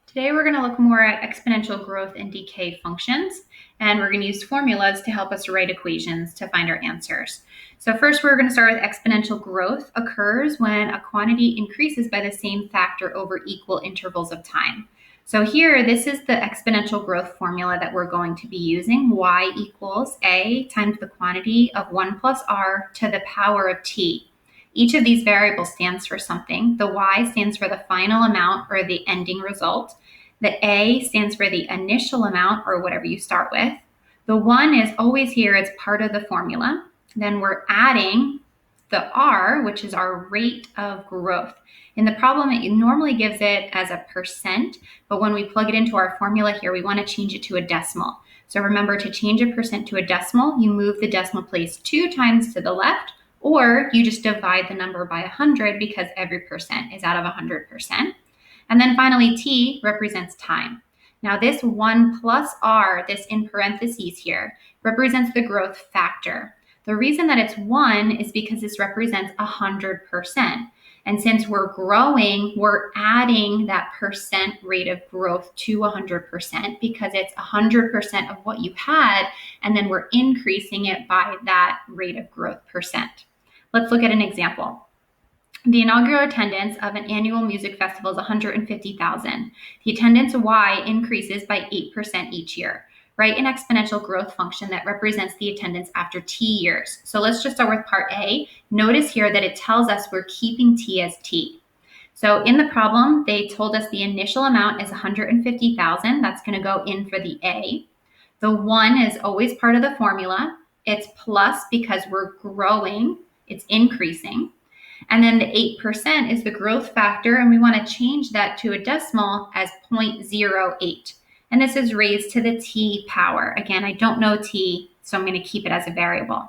Today we're going to look more at exponential growth and decay functions, and we're going to use formulas to help us write equations to find our answers. So first we're going to start with exponential growth occurs when a quantity increases by the same factor over equal intervals of time. So here, this is the exponential growth formula that we're going to be using. Y equals A times the quantity of 1 plus R to the power of T. Each of these variables stands for something. The Y stands for the final amount or the ending result. The A stands for the initial amount or whatever you start with. The 1 is always here, it's part of the formula. Then we're adding the R, which is our rate of growth. In the problem, it normally gives it as a percent, but when we plug it into our formula here, we want to change it to a decimal. So remember, to change a percent to a decimal, you move the decimal place 2 times to the left, or you just divide the number by 100 because every percent is out of 100%. And then finally, T represents time. Now this 1 plus R, this in parentheses here, represents the growth factor. The reason that it's 1 is because this represents 100%. And since we're growing, we're adding that percent rate of growth to 100% because it's 100% of what you had, and then we're increasing it by that rate of growth percent. Let's look at an example. The inaugural attendance of an annual music festival is 150,000. The attendance Y increases by 8% each year. Write an exponential growth function that represents the attendance after T years. So let's just start with part A. Notice here that it tells us we're keeping T as T. So in the problem, they told us the initial amount is 150,000. That's going to go in for the A. The 1 is always part of the formula. It's plus because we're growing. It's increasing. And then the 8% is the growth factor, and we want to change that to a decimal as 0.08. And this is raised to the T power. Again, I don't know T, so I'm going to keep it as a variable.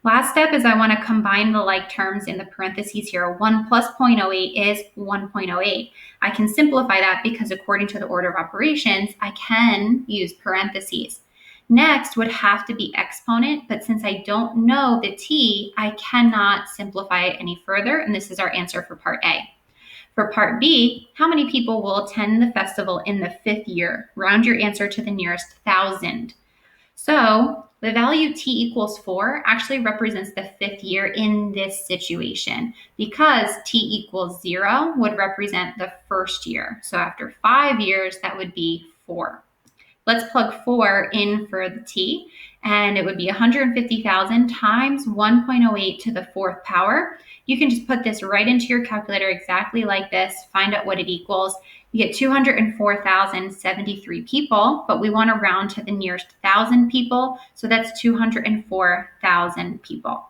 Last step is I want to combine the like terms in the parentheses here. 1 plus 0.08 is 1.08. I can simplify that because according to the order of operations, I can use parentheses. Next would have to be exponent, but since I don't know the T, I cannot simplify it any further, and this is our answer for part A. For part B, how many people will attend the festival in the 5th year? Round your answer to the nearest 1,000. So the value T equals 4 actually represents the 5th year in this situation because T equals 0 would represent the 1st year. So after 5 years, that would be 4. Let's plug 4 in for the T, and it would be 150,000 times 1.08 to the 4th power. You can just put this right into your calculator exactly like this, find out what it equals. You get 204,073 people, but we want to round to the nearest 1,000 people, so that's 204,000 people.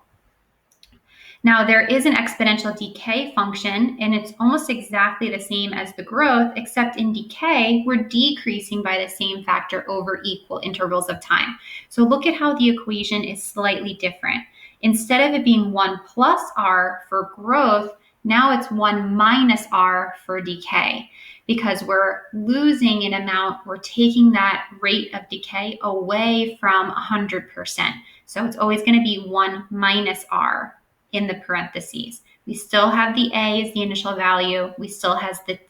Now, there is an exponential decay function, and it's almost exactly the same as the growth, except in decay, we're decreasing by the same factor over equal intervals of time. So look at how the equation is slightly different. Instead of it being 1 plus R for growth, now it's 1 minus R for decay. Because we're losing an amount, we're taking that rate of decay away from 100%. So it's always going to be 1 minus R in the parentheses. We still have the A as the initial value. We still have the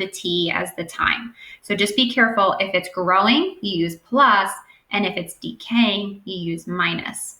T as the time. So just be careful. If it's growing, you use plus, and if it's decaying, you use minus.